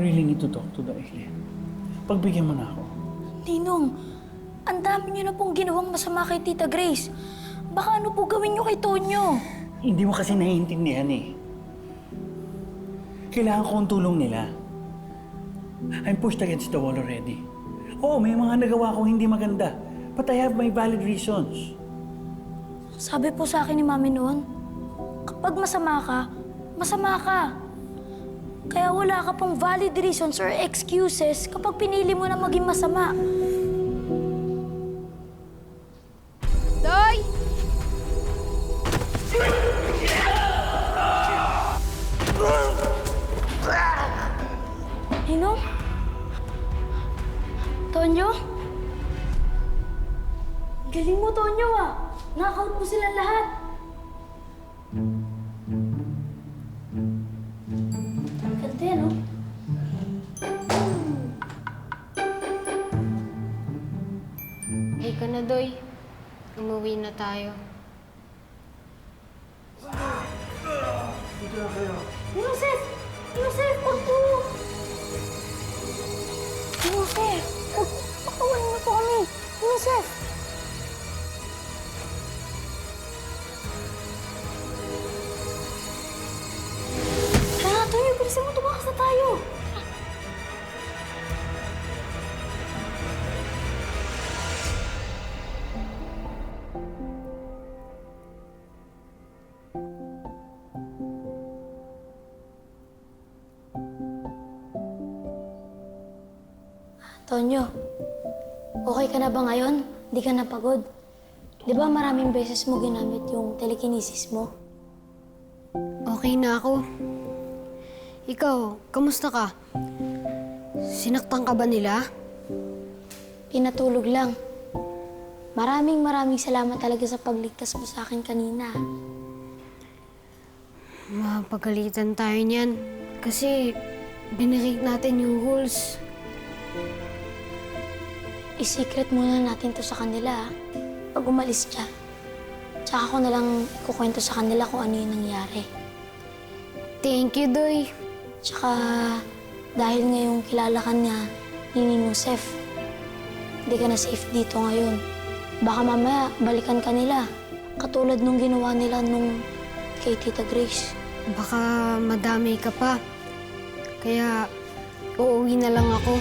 really need to talk to the Eileen. Pagbigyan mo na ako. Ninong, ang dami niyo na pong ginawang masama kay Tita Grace. Baka ano po gawin niyo kay Tonyo? Hindi mo kasi naiintindihan eh. Kailangan ko ang tulong nila. I'm pushed against the wall already. Oo, may mga nagawa ko hindi maganda. But I have my valid reasons. Sabi po sa akin ni Mami noon, kapag masama ka, masama ka. Kaya wala ka pong valid reasons or excuses kapag pinili mo na maging masama. Doy! Ninong? Tonyo? Galing mo, Tonyo ah! Knockout mo silang lahat! Ganda yan, oh. Hey ka na, Doy. Umuwi na tayo. Yusef! Yusef, huwag po! Yusef! Huwag! Pakawalan mo po kami! Yusef! Tara, Tonyo! Bilisan mo! Tumakas na tayo! Tonyo, okay ka na ba ngayon? Hindi ka na pagod? Di ba maraming beses mo ginamit yung telekinesis mo? Okay na ako. Ikaw, kamusta ka? Sinaktan ka ba nila? Pinatulog lang. Maraming salamat talaga sa pagligtas mo sa akin kanina. Mapagalitan tayo niyan. Kasi binirake natin yung rules. I-secret muna natin to sa kanila, pag umalis siya. Tsaka ko na lang kukwento sa kanila kung ano yung nangyari. Thank you, Doy. Tsaka dahil ngayong kilala ka niya ni Ninong Sef, hindi ka na safe dito ngayon. Baka mamaya balikan ka nila, katulad nung ginawa nila nung kay Tita Grace. Baka madamay ka pa. Kaya uuwi na lang ako.